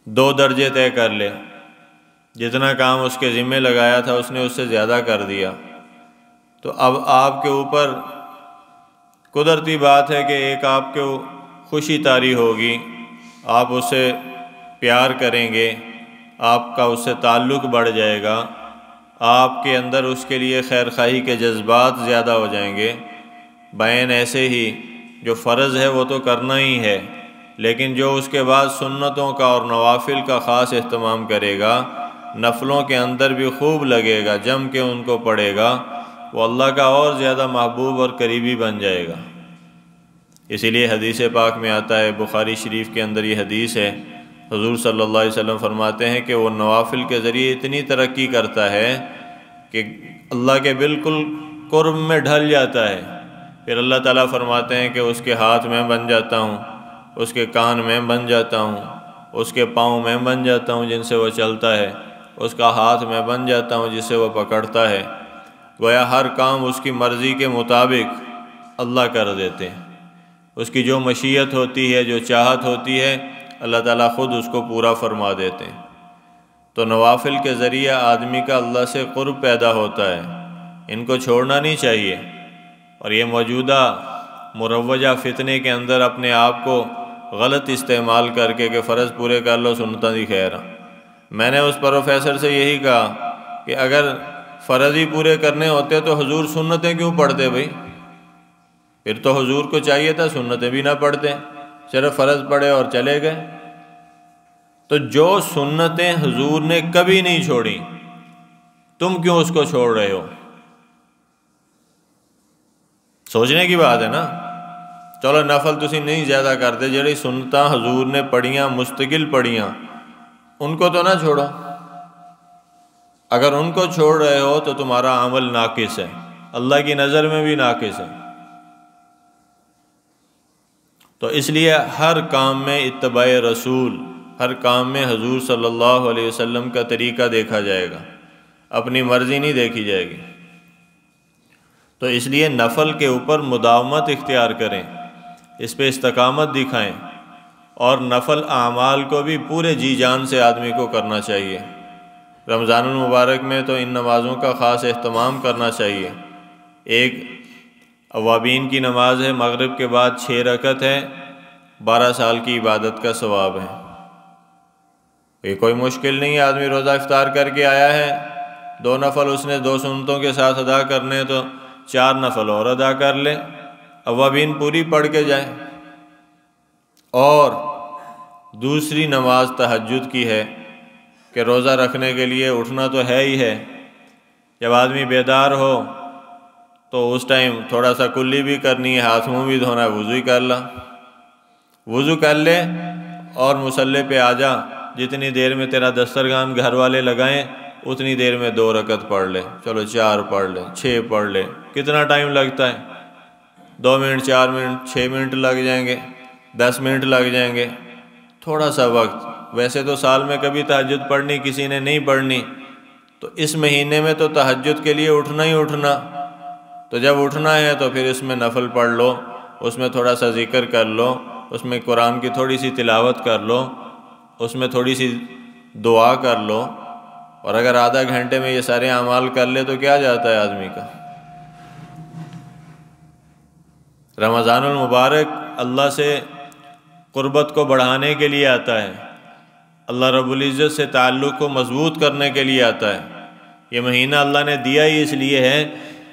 2 درجے طے کر لے، جتنا کام اس کے ذمہ لگایا تھا اس نے اس سے زیادہ کر دیا، تو اب آپ کے اوپر قدرتی بات ہے کہ ایک آپ کو خوشی طاری ہوگی، آپ اس سے پیار کریں گے، آپ کا اس سے تعلق بڑھ جائے گا، آپ کے اندر اس کے لیے خیر خواہی کے جذبات زیادہ ہو جائیں گے۔ بیان ایسے ہی جو فرض ہے وہ تو کرنا ہی ہے، لیکن جو اس کے بعد سنتوں کا اور نوافل کا خاص اہتمام کرے گا، نفلوں کے اندر بھی خوب لگے گا، جم کے ان کو پڑھے گا، وہ اللہ کا اور زیادہ محبوب اور قریبی بن جائے گا۔ اسی لیے حدیث پاک میں آتا ہے، بخاری شریف کے اندر یہ حدیث ہے، حضور صلی اللہ علیہ وسلم فرماتے ہیں کہ وہ نوافل کے ذریعے اتنی ترقی کرتا ہے کہ اللہ کے بالکل قرب میں ڈھل جاتا ہے۔ پھر اللہ تعالیٰ فرماتے ہیں کہ اس کے ہاتھ میں بن جاتا ہوں، اس کے کان میں بن جاتا ہوں، اس کے پاؤں میں بن جاتا ہوں جن سے وہ چلتا ہے، اس کا ہاتھ میں بن جاتا ہوں جس سے وہ پکڑتا ہے۔ گویا ہر کام اس کی مرضی کے مطابق اللہ کر دیتے ہیں، اس کی جو مشیت ہوتی ہے، جو چاہت ہوتی ہے، اللہ تعالیٰ خود اس کو پورا فرما دیتے ہیں۔ تو نوافل کے ذریعے آدمی کا اللہ سے قرب پیدا ہوتا ہے، ان کو چھوڑنا نہیں چاہیے۔ اور یہ موجودہ مروجہ فتنے کے اندر اپنے آپ کو غلط استعمال کر کے کہ فرض پورے کر لو، سنتاں دی خیر۔ میں نے اس پروفیسر سے یہی کہا کہ اگر فرض ہی پورے کرنے ہوتے تو حضور سنتیں کیوں پڑھتے بھائی؟ پھر تو حضور کو چاہیے تھا سنتیں بھی نہ پڑھتے، صرف فرض پڑھے اور چلے گئے۔ تو جو سنتیں حضور نے کبھی نہیں چھوڑی، تم کیوں اس کو چھوڑ رہے ہو؟ سوچنے کی بات ہے نا۔ چلو نفل تسی نہیں زیادہ کرتے، جڑی سنتاں حضور نے پڑھیاں، مستقل پڑھیاں، ان کو تو نہ چھوڑو۔ اگر ان کو چھوڑ رہے ہو تو تمہارا عمل ناقص ہے، اللہ کی نظر میں بھی ناقص ہے۔ تو اس لیے ہر کام میں اتباع رسول، ہر کام میں حضور صلی اللہ علیہ وسلم کا طریقہ دیکھا جائے گا، اپنی مرضی نہیں دیکھی جائے گی۔ تو اس لیے نفل کے اوپر مداومت اختیار کریں، اس پہ استقامت دکھائیں، اور نفل اعمال کو بھی پورے جی جان سے آدمی کو کرنا چاہیے۔ رمضان المبارک میں تو ان نمازوں کا خاص اہتمام کرنا چاہیے۔ ایک اوابین کی نماز ہے، مغرب کے بعد 6 رکعت ہے، 12 سال کی عبادت کا ثواب ہے۔ یہ کوئی مشکل نہیں ہے، آدمی روزہ افطار کر کے آیا ہے، 2 نفل اس نے 2 سنتوں کے ساتھ ادا کرنے تو 4 نفل اور ادا کر لے، اوابین پوری پڑھ کے جائے۔ اور دوسری نماز تہجد کی ہے کہ روزہ رکھنے کے لیے اٹھنا تو ہے ہی ہے، جب آدمی بیدار ہو تو اس ٹائم تھوڑا سا کلی بھی کرنی ہے، ہاتھ منہ بھی دھونا ہے، وضو ہی کر لا، وضو کر لے اور مصلی پہ آ جا، جتنی دیر میں تیرا دسترخوان گھر والے لگائیں اتنی دیر میں 2 رکعت پڑھ لے، چلو 4 پڑھ لے، 6 پڑھ لے، کتنا ٹائم لگتا ہے؟ 2 منٹ، 4 منٹ، 6 منٹ لگ جائیں گے، 10 منٹ لگ جائیں گے، تھوڑا سا وقت۔ ویسے تو سال میں کبھی تہجد پڑھنی کسی نے نہیں پڑھنی، تو اس مہینے میں تو تہجد کے لیے اٹھنا ہی اٹھنا، تو جب اٹھنا ہے تو پھر اس میں نفل پڑھ لو، اس میں تھوڑا سا ذکر کر لو، اس میں قرآن کی تھوڑی سی تلاوت کر لو، اس میں تھوڑی سی دعا کر لو، اور اگر آدھا گھنٹے میں یہ سارے اعمال کر لے تو کیا جاتا ہے آدمی کا۔ رمضان المبارک اللہ سے قربت کو بڑھانے کے لیے آتا ہے، اللہ رب العزت سے تعلق کو مضبوط کرنے کے لیے آتا ہے۔ یہ مہینہ اللہ نے دیا ہی اس لیے ہے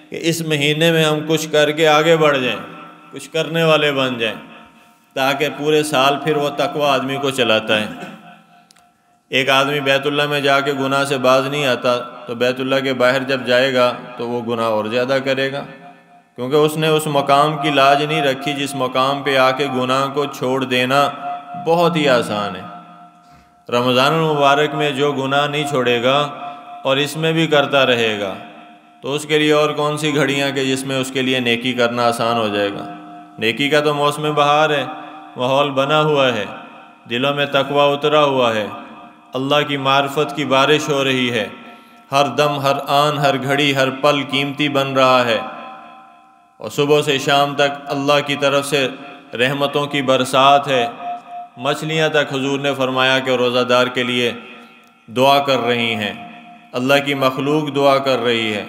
کہ اس مہینے میں ہم کچھ کر کے آگے بڑھ جائیں، کچھ کرنے والے بن جائیں، تاکہ پورے سال پھر وہ تقوی آدمی کو چلاتا ہے۔ ایک آدمی بیت اللہ میں جا کے گناہ سے باز نہیں آتا، تو بیت اللہ کے باہر جب جائے گا تو وہ گناہ اور زیادہ کرے گا، کیونکہ اس نے اس مقام کی لاج نہیں رکھی جس مقام پہ آ کے گناہ کو چھوڑ دینا بہت ہی آسان ہے۔ رمضان المبارک میں جو گناہ نہیں چھوڑے گا اور اس میں بھی کرتا رہے گا تو اس کے لیے اور کون سی گھڑیاں کہ جس میں اس کے لیے نیکی کرنا آسان ہو جائے گا۔ نیکی کا تو موسم بہار ہے، ماحول بنا ہوا ہے، دلوں میں تقوی اترا ہوا ہے، اللہ کی معرفت کی بارش ہو رہی ہے، ہر دم، ہر آن، ہر گھڑی، ہر پل قیمتی بن رہا ہے، اور صبح سے شام تک اللہ کی طرف سے رحمتوں کی برسات ہے، مچھلیاں تک حضور نے فرمایا کہ روزہ دار کے لیے دعا کر رہی ہیں، اللہ کی مخلوق دعا کر رہی ہے،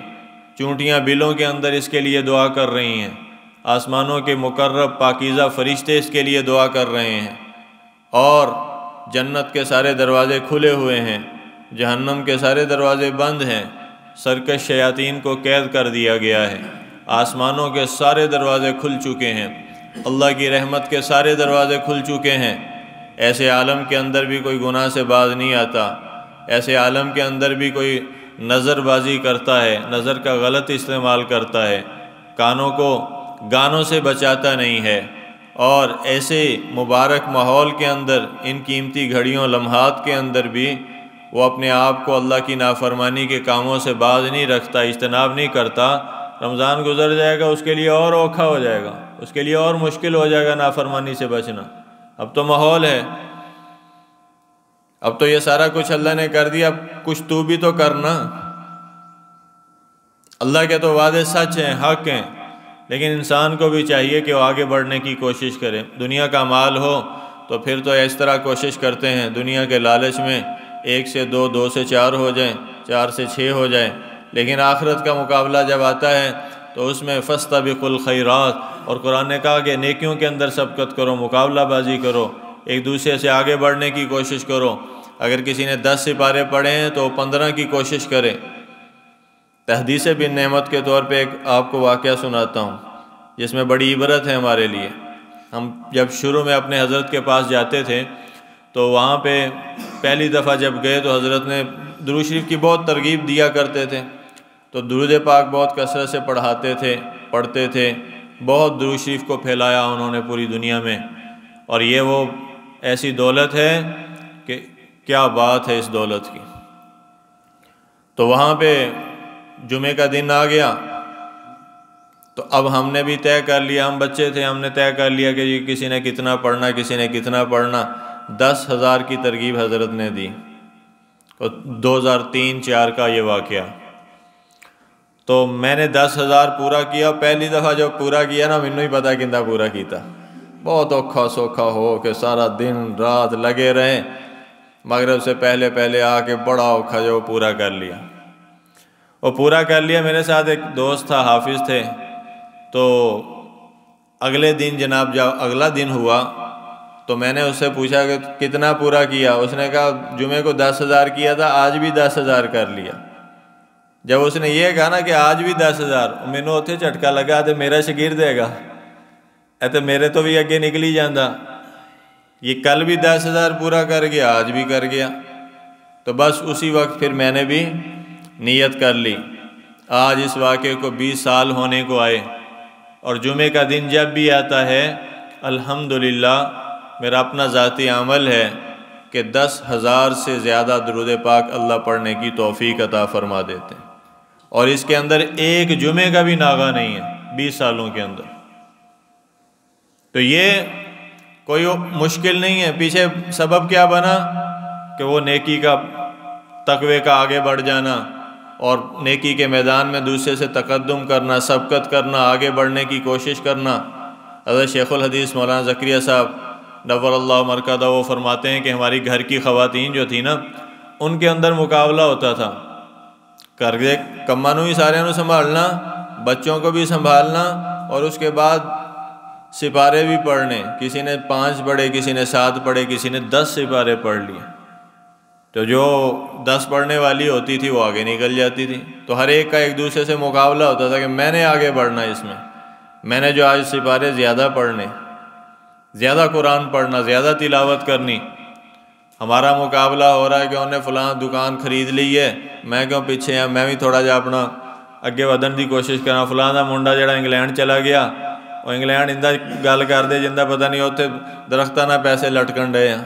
چونٹیاں بلوں کے اندر اس کے لیے دعا کر رہی ہیں، آسمانوں کے مقرب پاکیزہ فرشتے اس کے لیے دعا کر رہے ہیں، اور جنت کے سارے دروازے کھلے ہوئے ہیں، جہنم کے سارے دروازے بند ہیں، سرکش شیاطین کو قید کر دیا گیا ہے، آسمانوں کے سارے دروازے کھل چکے ہیں، اللہ کی رحمت کے سارے دروازے کھل چکے ہیں۔ ایسے عالم کے اندر بھی کوئی گناہ سے باز نہیں آتا، ایسے عالم کے اندر بھی کوئی نظر بازی کرتا ہے، نظر کا غلط استعمال کرتا ہے، کانوں کو گانوں سے بچاتا نہیں ہے، اور ایسے مبارک ماحول کے اندر ان قیمتی گھڑیوں لمحات کے اندر بھی وہ اپنے آپ کو اللہ کی نافرمانی کے کاموں سے باز نہیں رکھتا، اجتناب نہیں کرتا۔ رمضان گزر جائے گا، اس کے لیے اور اوکھا ہو جائے گا، اس کے لیے اور مشکل ہو جائے گا نافرمانی سے بچنا۔ اب تو ماحول ہے، اب تو یہ سارا کچھ اللہ نے کر دیا، اب کچھ تو بھی تو کرنا۔ اللہ کے تو وعدے سچ ہیں، حق ہیں، لیکن انسان کو بھی چاہیے کہ وہ آگے بڑھنے کی کوشش کرے۔ دنیا کا مال ہو تو پھر تو اس طرح کوشش کرتے ہیں، دنیا کے لالچ میں 1 سے 2، 2 سے 4 ہو جائیں، 4 سے 6 ہو جائیں، لیکن آخرت کا مقابلہ جب آتا ہے تو اس میں فاستبقوا الخیرات، اور قرآن نے کہا کہ نیکیوں کے اندر سبقت کرو، مقابلہ بازی کرو، ایک دوسرے سے آگے بڑھنے کی کوشش کرو۔ اگر کسی نے 10 سپارے پڑھے ہیں تو 15 کی کوشش کرے۔ تحدیث بن نعمت کے طور پہ ایک آپ کو واقعہ سناتا ہوں جس میں بڑی عبرت ہے ہمارے لیے۔ ہم جب شروع میں اپنے حضرت کے پاس جاتے تھے تو وہاں پہ پہلی دفعہ جب گئے تو حضرت نے درود شریف کی بہت ترغیب دیا کرتے تھے، تو درود پاک بہت کثرت سے پڑھتے تھے، بہت درود شریف کو پھیلایا انہوں نے پوری دنیا میں، اور یہ وہ ایسی دولت ہے کہ کیا بات ہے اس دولت کی۔ تو وہاں پہ جمعے کا دن آ گیا تو اب ہم نے بھی طے کر لیا، ہم بچے تھے، ہم نے طے کر لیا کہ یہ کسی نے کتنا پڑھنا، کسی نے کتنا پڑھنا۔ 10,000 کی ترغیب حضرت نے دی، 2003-4 کا یہ واقعہ۔ تو میں نے 10,000 پورا کیا، پہلی دفعہ جب پورا کیا نا، مینوں ہی پتا کیندا پورا کیتا، بہت اوکھا سوکھا ہو کہ سارا دن رات لگے رہے، مغرب سے پہلے آ کے بڑا اوکھا جو پورا کر لیا۔ وہ پورا کر لیا، میرے ساتھ ایک دوست تھا، حافظ تھے، تو اگلے دن جناب جب اگلا دن ہوا تو میں نے اس سے پوچھا کہ کتنا پورا کیا؟ اس نے کہا جمعے کو 10,000 کیا تھا، آج بھی 10,000 کر لیا۔ جب اس نے یہ کہا نا کہ آج بھی 10,000، مینوں اتنے جھٹکا لگا تے میرا شاگرد ہے گا، تے میرے تو بھی اگے نکلی جاندہ، یہ کل بھی 10,000 پورا کر گیا، آج بھی کر گیا۔ تو بس اسی وقت پھر میں نے بھی نیت کر لی۔ آج اس واقعے کو 20 سال ہونے کو آئے، اور جمعے کا دن جب بھی آتا ہے الحمدللہ میرا اپنا ذاتی عمل ہے کہ 10,000 سے زیادہ درود پاک اللہ پڑھنے کی توفیق عطا فرما دیتے ہیں، اور اس کے اندر ایک جمعے کا بھی ناغہ نہیں ہے 20 سالوں کے اندر۔ تو یہ کوئی مشکل نہیں ہے۔ پیچھے سبب کیا بنا کہ وہ نیکی کا، تقوی کا آگے بڑھ جانا، اور نیکی کے میدان میں دوسرے سے تقدم کرنا، سبقت کرنا، آگے بڑھنے کی کوشش کرنا۔ حضرت شیخ الحدیث مولانا زکریا صاحب نور اللہ مرکزہ وہ فرماتے ہیں کہ ہماری گھر کی خواتین جو تھی نا، ان کے اندر مقابلہ ہوتا تھا، کر کے کمانوں ہی سارے نو سنبھالنا، بچوں کو بھی سنبھالنا، اور اس کے بعد سپارے بھی پڑھنے، کسی نے 5 پڑھے، کسی نے 7 پڑھے، کسی نے 10 سپارے پڑھ لیے۔ تو جو 10 پڑھنے والی ہوتی تھی وہ آگے نکل جاتی تھی، تو ہر ایک کا ایک دوسرے سے مقابلہ ہوتا تھا کہ میں نے آگے بڑھنا، اس میں نے جو آج سپارے زیادہ پڑھنے، زیادہ قرآن پڑھنا، زیادہ تلاوت کرنی۔ ہمارا مقابلہ ہو رہا ہے کہ انہیں فلاں دکان خرید لی ہے، میں کیوں پیچھے ہیں، میں بھی تھوڑا جا اپنا اگے ودن دی کوشش کرنا۔ فلاں دا منڈا جڑا انگلینڈ چلا گیا، وہ انگلینڈ اندہ گل کر دے جندہ پتہ نہیں ہوتے درختہ نہ پیسے لٹکن رہے ہیں،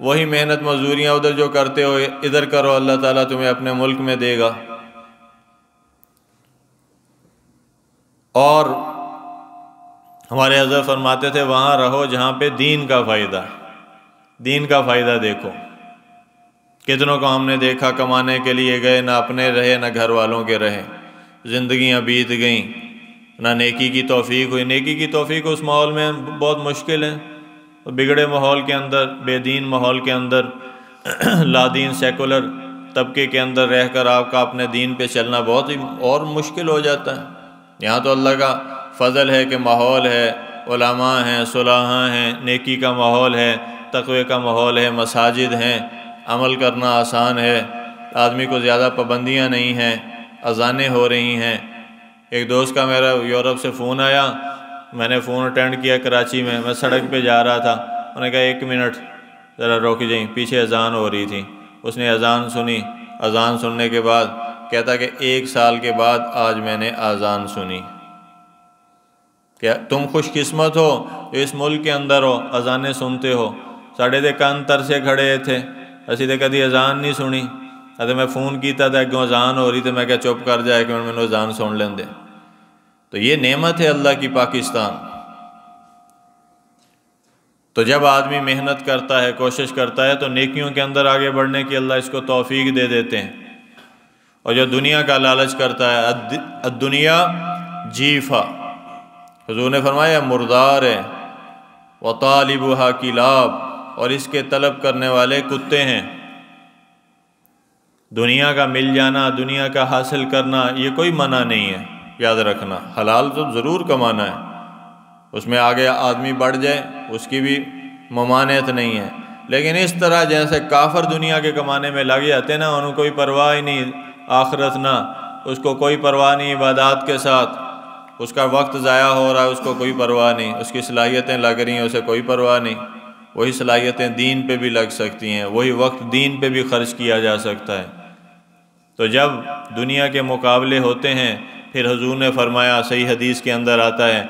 وہی محنت مزدوریاں ادھر جو کرتے ہو ادھر کرو، اللہ تعالیٰ تمہیں اپنے ملک میں دے گا۔ اور ہمارے حضرت فرماتے تھے وہاں رہو جہاں پہ دین کا فائدہ، دین کا فائدہ دیکھو۔ کتنوں کو ہم نے دیکھا کمانے کے لیے گئے، نہ اپنے رہے نہ گھر والوں کے رہے، زندگیاں بیت گئیں، نہ نیکی کی توفیق ہوئی۔ نیکی کی توفیق اس ماحول میں بہت مشکل ہے، بگڑے ماحول کے اندر، بے دین ماحول کے اندر، لادین سیکولر طبقے کے اندر رہ کر آپ کا اپنے دین پہ چلنا بہت ہی اور مشکل ہو جاتا ہے۔ یہاں تو اللہ کا فضل ہے کہ ماحول ہے، علماء ہیں، صلاحاں ہیں، نیکی کا ماحول ہے، تقوی کا ماحول ہے، مساجد ہیں، عمل کرنا آسان ہے، آدمی کو زیادہ پابندیاں نہیں ہیں، اذانیں ہو رہی ہیں۔ ایک دوست کا میرا یورپ سے فون آیا، میں نے فون اٹینڈ کیا کراچی میں سڑک پہ جا رہا تھا، انہوں نے کہا 1 منٹ ذرا روک جائیں، پیچھے اذان ہو رہی تھی۔ اس نے اذان سنی، اذان سننے کے بعد کہتا کہ 1 سال کے بعد آج میں نے اذان سنی۔ کہ تم خوش قسمت ہو جو اس ملک کے اندر ہو، اذانیں سنتے ہو۔ ساڑھے دے کان تر سے کھڑے تھے، اسی تے کدی اذان نہیں سنی۔ اگر میں فون کیتا تھا کہ اذان ہو رہی تو میں کہا چپ کر جائے کہ میں نے اذان سن لیں دے۔ تو یہ نعمت ہے اللہ کی پاکستان۔ تو جب آدمی محنت کرتا ہے، کوشش کرتا ہے، تو نیکیوں کے اندر آگے بڑھنے کی اللہ اس کو توفیق دے دیتے ہیں۔ اور جو دنیا کا لالچ کرتا ہے، الدنیا جیفا، حضور نے فرمایا مردار ہے، وطالبها کلاب، اور اس کے طلب کرنے والے کتے ہیں۔ دنیا کا مل جانا، دنیا کا حاصل کرنا، یہ کوئی منع نہیں ہے، یاد رکھنا۔ حلال تو ضرور کمانا ہے، اس میں آگے آدمی بڑھ جائے، اس کی بھی ممانعت نہیں ہے، لیکن اس طرح جیسے کافر دنیا کے کمانے میں لگ جاتے نا، انہوں کوئی پرواہ ہی نہیں، آخرت نہ، اس کو کوئی پرواہ نہیں عبادات کے ساتھ، اس کا وقت ضائع ہو رہا ہے، اس کو کوئی پرواہ نہیں، اس کی صلاحیتیں لگ رہی ہیں، اسے کوئی پرواہ نہیں۔ وہی صلاحیتیں دین پہ بھی لگ سکتی ہیں، وہی وقت دین پہ بھی خرچ کیا جا سکتا ہے۔ تو جب دنیا کے مقابلے ہوتے ہیں، پھر حضور نے فرمایا، صحیح حدیث کے اندر آتا ہے،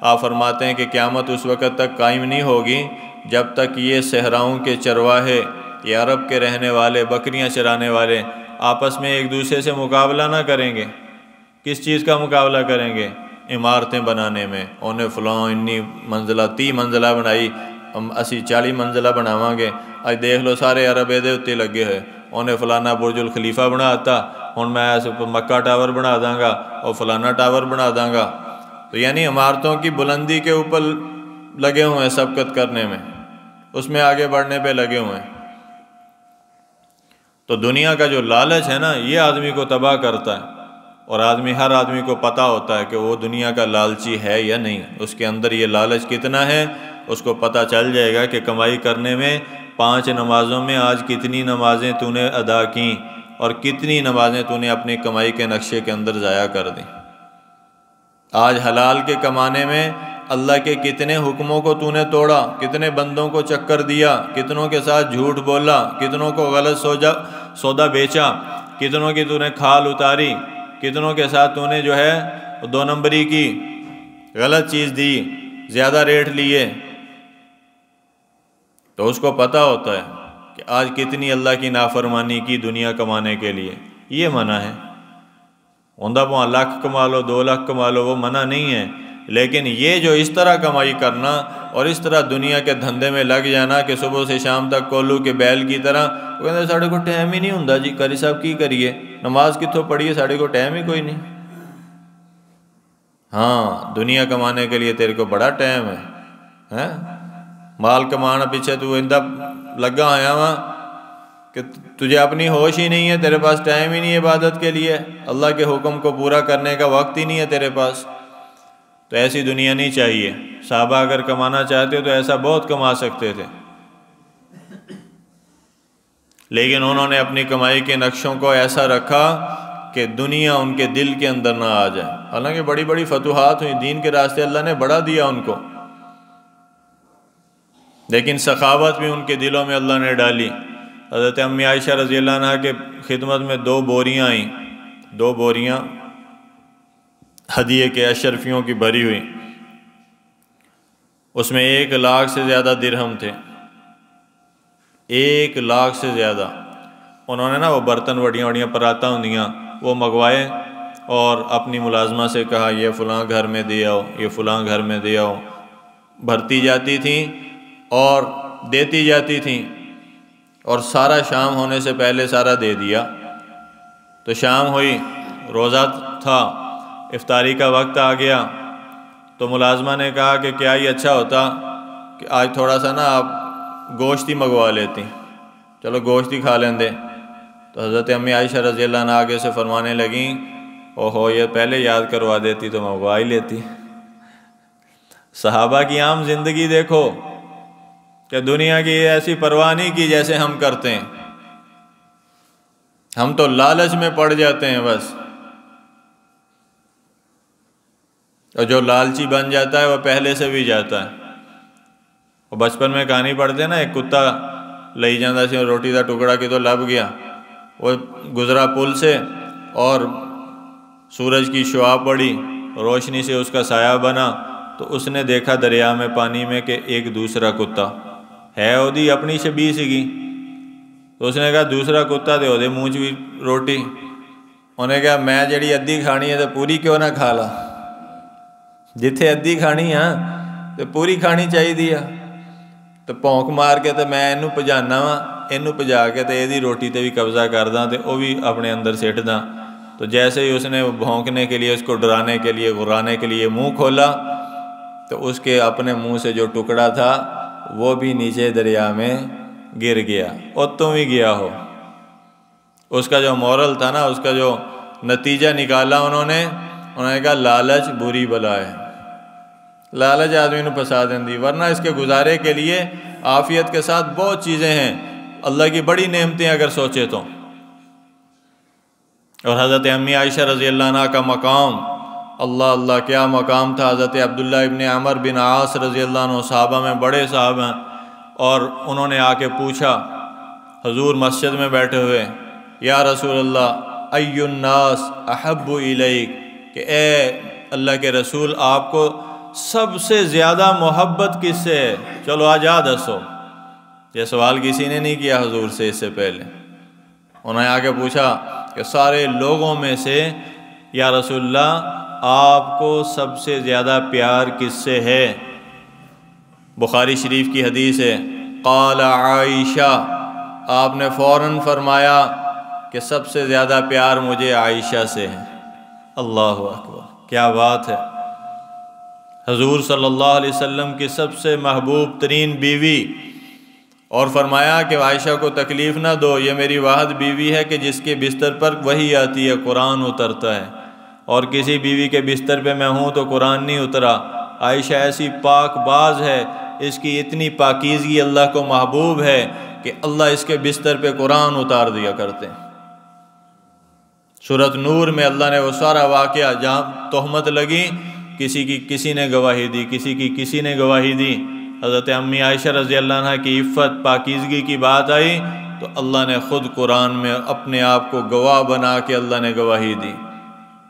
آپ فرماتے ہیں کہ قیامت اس وقت تک قائم نہیں ہوگی جب تک یہ صحراؤں کے چرواہے، یہ عرب کے رہنے والے، بکریاں چرانے والے آپس میں ایک دوسرے سے مقابلہ نہ کریں گے۔ کس چیز کا مقابلہ کریں گے؟ عمارتیں بنانے میں، انہیں فلاں انی منزلہ 30 منزلہ بنائی، ہم 80-40 منزلہ بناواں گے، آج دیکھ لو سارے عرب ایدے اتے لگے ہوئے، انہیں فلانا برج الخلیفہ بناتا، ہن میں مکہ ٹاور بنا داں گا اور فلانا ٹاور بنا داں گا۔ تو یعنی عمارتوں کی بلندی کے اوپر لگے ہوئے ہیں، سبقت کرنے میں، اس میں آگے بڑھنے پہ لگے ہوئے ہیں۔ تو دنیا کا جو لالچ ہے نا، یہ آدمی کو تباہ کرتا ہے، اور ہر آدمی کو پتہ ہوتا ہے کہ وہ دنیا کا لالچی ہے یا نہیں، اس کے اندر یہ لالچ کتنا ہے، اس کو پتہ چل جائے گا کہ کمائی کرنے میں 5 نمازوں میں آج کتنی نمازیں تو نے ادا کیں، اور کتنی نمازیں تو نے اپنی کمائی کے نقشے کے اندر ضائع کر دیں۔ آج حلال کے کمانے میں اللہ کے کتنے حکموں کو تو نے توڑا، کتنے بندوں کو چکر دیا، کتنوں کے ساتھ جھوٹ بولا، کتنوں کو غلط سودا بیچا، کتنوں کی تو نے کھال اتاری، کتنوں کے ساتھ تو نے جو ہے 2 نمبری کی، غلط چیز دی، زیادہ ریٹ لیے۔ تو اس کو پتہ ہوتا ہے کہ آج کتنی اللہ کی نافرمانی کی دنیا کمانے کے لیے۔ یہ منع ہے، ہوندہ 1 لاکھ کما لو، 2 لاکھ کما لو، وہ منع نہیں ہے، لیکن یہ جو اس طرح کمائی کرنا اور اس طرح دنیا کے دھندے میں لگ جانا کہ صبح سے شام تک کولو کے بیل کی طرح، وہ کہتے ہیں ساڑھے کو ٹائم ہی نہیں ہوں جی، قاری صاحب کی کریے، نماز کتوں پڑھیے، ساڑھے کو ٹائم ہی کوئی نہیں۔ ہاں، دنیا کمانے کے لیے تیرے کو بڑا ٹائم ہے، مال کمانا پیچھے تو اندہ لگا آیا وہاں کہ تجھے اپنی ہوش ہی نہیں ہے، تیرے پاس ٹائم ہی نہیں ہے عبادت کے لیے، اللہ کے حکم کو پورا کرنے کا وقت ہی نہیں ہے تیرے پاس۔ تو ایسی دنیا نہیں چاہیے۔ صحابہ اگر کمانا چاہتے تو ایسا بہت کما سکتے تھے، لیکن انہوں نے اپنی کمائی کے نقشوں کو ایسا رکھا کہ دنیا ان کے دل کے اندر نہ آ جائے۔ حالانکہ بڑی بڑی فتوحات ہوئی، دین کے راستے اللہ نے بڑھا دیا ان کو، لیکن سخاوت بھی ان کے دلوں میں اللہ نے ڈالی۔ حضرت امی عائشہ رضی اللہ عنہ کے خدمت میں 2 بوریاں آئیں، 2 بوریاں ہدیے کے اشرفیوں کی بھری ہوئی، اس میں 1 لاکھ سے زیادہ درہم تھے، 1 لاکھ سے زیادہ۔ انہوں نے نا وہ برتن وڑیاں پراتاں ہوندیاں وہ منگوائے، اور اپنی ملازمہ سے کہا یہ فلاں گھر میں دے آؤ، یہ فلاں گھر میں دے آؤ، بھرتی جاتی تھیں اور دیتی جاتی تھیں، اور سارا شام ہونے سے پہلے سارا دے دیا۔ تو شام ہوئی، روزہ تھا، افطاری کا وقت آ گیا، تو ملازمہ نے کہا کہ کیا یہ اچھا ہوتا کہ آج تھوڑا سا نا آپ گوشت ہی منگوا لیتی، چلو گوشت ہی کھا لیں دے۔ تو حضرت امی عائشہ رضی اللہ عنہ آگے سے فرمانے لگیں اوہو یہ پہلے یاد کروا دیتی تو منگوا ہی لیتی۔ صحابہ کی عام زندگی دیکھو کہ دنیا کی ایسی پرواہ نہیں کی جیسے ہم کرتے ہیں، ہم تو لالچ میں پڑ جاتے ہیں بس، اور جو لالچی بن جاتا ہے وہ پہلے سے بھی جاتا ہے۔ اور بچپن میں کہانی پڑھتے ہیں نا، ایک کتا لئی جاندہ سی روٹی دا ٹکڑا کی تو لب گیا، وہ گزرا پل سے اور سورج کی شعاع پڑی، روشنی سے اس کا سایہ بنا، تو اس نے دیکھا دریا میں پانی میں کہ ایک دوسرا کتا ہے اودی اپنی شبیہ سیگی، تو اس نے کہا دوسرا کتا دے اودے منہ چ بھی روٹی، انہیں کہا میں جڑی ادھی کھانی ہے تو پوری کیوں نہ کھا لا، جتھے ادھی کھانی ہاں تو پوری کھانی چاہیے دیا، تو پونک مار کے تو میں اینو پجانا وا، اینو پجا کے تو یہ روٹی تے بھی قبضہ کر داں تے وہ بھی اپنے اندر سٹ داں۔ تو جیسے ہی اس نے بھونکنے کے لیے، اس کو ڈرانے کے لیے، غرانے کے لیے منہ کھولا، تو اس کے اپنے منہ سے جو ٹکڑا تھا وہ بھی نیچے دریا میں گر گیا، اور تم بھی گیا ہو۔ اس کا جو مورل تھا نا، اس کا جو نتیجہ نکالا انہوں نے کہا لالچ بری بلا ہے، لالچ آدمی نے پھنسا دیندی، ورنہ اس کے گزارے کے لیے عافیت کے ساتھ بہت چیزیں ہیں، اللہ کی بڑی نعمتیں اگر سوچے تو۔ اور حضرت امی عائشہ رضی اللہ عنہ کا مقام، اللہ اللہ کیا مقام تھا۔ حضرت عبداللہ ابن عمر بن عاص رضی اللہ عنہ صحابہ میں بڑے صاحب ہیں، اور انہوں نے آ کے پوچھا حضور مسجد میں بیٹھے ہوئے، یا رسول اللہ ای الناس احب الیک، کہ اے اللہ کے رسول آپ کو سب سے زیادہ محبت کس سے ہے؟ چلو آج دسو۔ یہ سوال کسی نے نہیں کیا حضور سے اس سے پہلے، انہوں نے آ کے پوچھا کہ سارے لوگوں میں سے یا رسول اللہ آپ کو سب سے زیادہ پیار کس سے ہے؟ بخاری شریف کی حدیث ہے، قال عائشہ، آپ نے فوراً فرمایا کہ سب سے زیادہ پیار مجھے عائشہ سے ہے۔ اللہ اکبر، کیا بات ہے! حضور صلی اللہ علیہ وسلم کی سب سے محبوب ترین بیوی، اور فرمایا کہ عائشہ کو تکلیف نہ دو، یہ میری واحد بیوی ہے کہ جس کے بستر پر وحی آتی ہے، قرآن اترتا ہے، اور کسی بیوی کے بستر پہ میں ہوں تو قرآن نہیں اترا۔ عائشہ ایسی پاک باز ہے، اس کی اتنی پاکیزگی اللہ کو محبوب ہے کہ اللہ اس کے بستر پہ قرآن اتار دیا کرتے ہیں۔ سورۃ نور میں اللہ نے وہ سارا واقعہ جہاں تہمت لگی، کسی نے گواہی دی، کسی نے گواہی دی، حضرت امی عائشہ رضی اللہ عنہ کی عفت پاکیزگی کی بات آئی تو اللہ نے خود قرآن میں اپنے آپ کو گواہ بنا کے اللہ نے گواہی دی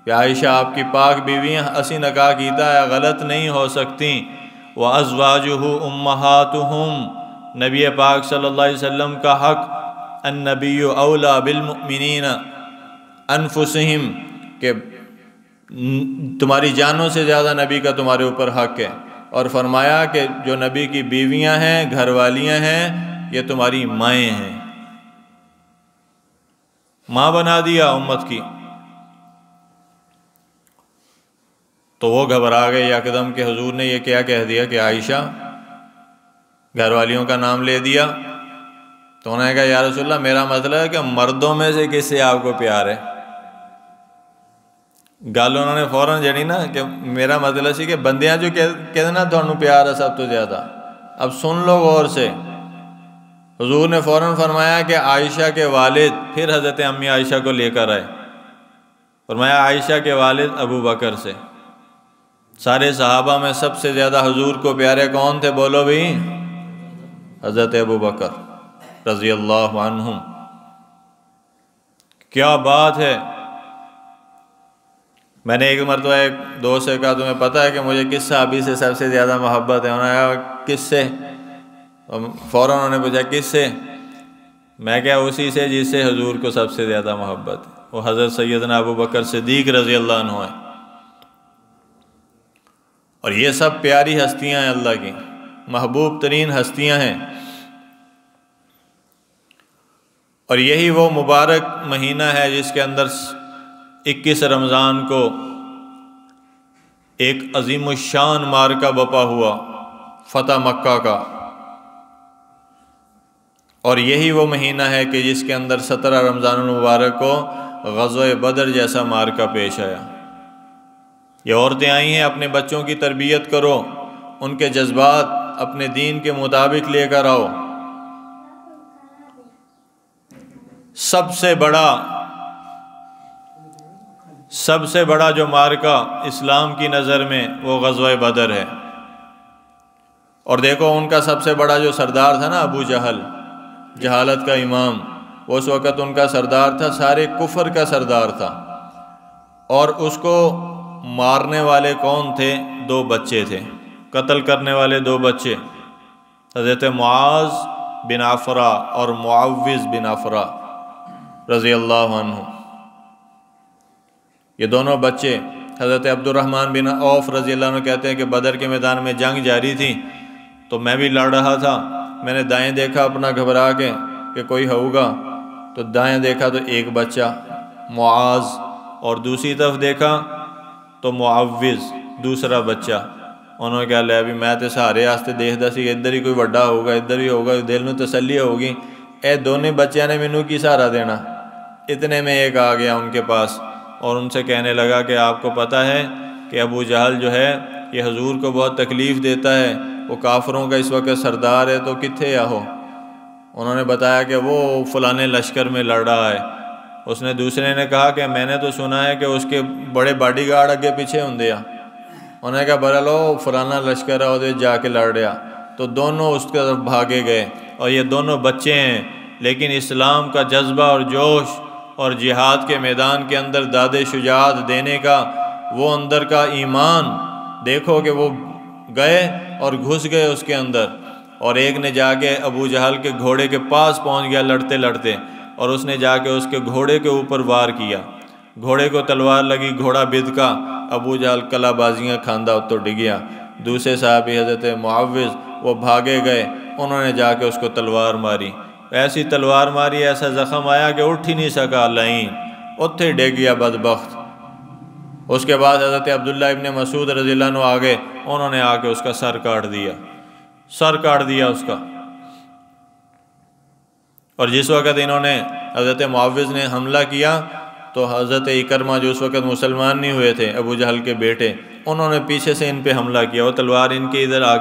کہ عائشہ آپ کی پاک بیویاں اسی نکاح کیتا ہے، غلط نہیں ہو سکتی۔ وَأَزْوَاجُهُ أُمَّهَاتُهُمْ، نبی پاک صلی اللہ علیہ وسلم کا حق، النبی اولا بالمؤمنین انفسہم، کہ تمہاری جانوں سے زیادہ نبی کا تمہارے اوپر حق ہے، اور فرمایا کہ جو نبی کی بیویاں ہیں، گھر والیاں ہیں، یہ تمہاری مائیں ہیں، ماں بنا دیا امت کی۔ تو وہ گھبرا گئے یکدم کہ حضور نے یہ کیا کہہ دیا کہ عائشہ، گھر والیوں کا نام لے دیا۔ تو انہوں نے کہا یا رسول اللہ میرا مطلب ہے کہ مردوں میں سے کس سے آپ کو پیار ہے؟ گل انہوں نے فوراً جڑی نا کہ میرا مطلب سی کہ بندیاں جو کہتے نا تھانوں پیار ہے سب تو زیادہ۔ اب سن لو غور سے، حضور نے فوراً فرمایا کہ عائشہ کے والد، پھر حضرت امی عائشہ کو لے کر آئے، فرمایا عائشہ کے والد ابو بکر سے۔ سارے صحابہ میں سب سے زیادہ حضور کو پیارے کون تھے؟ بولو بھی، حضرت ابو بکر رضی اللہ عنہم۔ کیا بات ہے! میں نے ایک مرتبہ ایک دوست سے کہا تمہیں پتہ ہے کہ مجھے کس صحابی سے سب سے زیادہ محبت ہے؟ انہوں نے کہا کس سے؟ فوراً انہوں نے پوچھا کس سے؟ میں کہا اسی سے جس سے حضور کو سب سے زیادہ محبت ہے، وہ حضرت سیدنا ابو بکر صدیق رضی اللہ عنہ ہیں۔ اور یہ سب پیاری ہستیاں ہیں، اللہ کی محبوب ترین ہستیاں ہیں۔ اور یہی وہ مبارک مہینہ ہے جس کے اندر 21 رمضان کو ایک عظیم الشان معرکہ بپا ہوا، فتح مکہ کا، اور یہی وہ مہینہ ہے کہ جس کے اندر 17 رمضان المبارک کو غزوہ بدر جیسا معرکہ پیش آیا۔ یہ عورتیں آئی ہیں، اپنے بچوں کی تربیت کرو، ان کے جذبات اپنے دین کے مطابق لے کر آؤ۔ سب سے بڑا جو معرکہ اسلام کی نظر میں وہ غزوہ بدر ہے۔ اور دیکھو ان کا سب سے بڑا جو سردار تھا نا، ابو جہل، جہالت کا امام، وہ اس وقت ان کا سردار تھا، سارے کفر کا سردار تھا، اور اس کو مارنے والے کون تھے؟ 2 بچے تھے، قتل کرنے والے 2 بچے، حضرت معاذ بن عفرا اور معوذ بن عفرا رضی اللہ عنہ۔ یہ دونوں بچے، حضرت عبد الرحمن بن عوف رضی اللہ عنہ کہتے ہیں کہ بدر کے میدان میں جنگ جاری تھی تو میں بھی لڑ رہا تھا، میں نے دائیں دیکھا اپنا گھبرا کے کہ کوئی ہوگا، تو دائیں دیکھا تو ایک بچہ معاذ، اور دوسری طرف دیکھا تو معوذ دوسرا بچہ۔ انہوں نے کہا لے ابھی میں تے سارے آستے دیکھدا سی ادھر ہی کوئی بڑا ہوگا، ادھر ہی ہوگا، دل میں تسلی ہوگی، اے دونوں بچیاں نے مینوں کی سہارا دینا۔ اتنے میں ایک آ گیا ان کے پاس اور ان سے کہنے لگا کہ آپ کو پتہ ہے کہ ابو جہل جو ہے یہ حضور کو بہت تکلیف دیتا ہے، وہ کافروں کا اس وقت سردار ہے، تو کتھے آہو؟ انہوں نے بتایا کہ وہ فلانے لشکر میں لڑ رہا ہے۔ اس نے دوسرے نے کہا کہ میں نے تو سنا ہے کہ اس کے بڑے باڈی گارڈ اگے پیچھے ہوندے آ۔ انہوں نے کہا برالو فلانا لشکر ہے وہ جا کے لڑ رہا، تو دونوں اس کی طرف بھاگے گئے، اور یہ دونوں بچے ہیں لیکن اسلام کا جذبہ اور جوش اور جہاد کے میدان کے اندر داد شجاعت دینے کا وہ اندر کا ایمان دیکھو کہ وہ گئے اور گھس گئے اس کے اندر، اور ایک نے جا کے ابو جہل کے گھوڑے کے پاس پہنچ گیا لڑتے لڑتے، اور اس نے جا کے اس کے گھوڑے کے اوپر وار کیا، گھوڑے کو تلوار لگی، گھوڑا بدکا، ابو جہل کلا بازیاں کھاندہ اتو ڈگیا۔ دوسرے صحابی حضرت معوذ وہ بھاگے گئے، انہوں نے جا کے اس کو تلوار ماری، ایسی تلوار ماری ایسا زخم آیا کہ اٹھ ہی نہیں سکا، لائن اتھے ڈگ گیا بدبخت۔ اس کے بعد حضرت عبداللہ ابن مسعود رضی اللہ عنہ آگے، انہوں نے آ کے اس کا سر کاٹ دیا اس کا۔ اور جس وقت انہوں نے حضرت معوذ نے حملہ کیا تو حضرت اکرمہ جو اس وقت مسلمان نہیں ہوئے تھے، ابو جہل کے بیٹے، انہوں نے پیچھے سے ان پہ حملہ کیا، وہ تلوار ان کے ادھر آ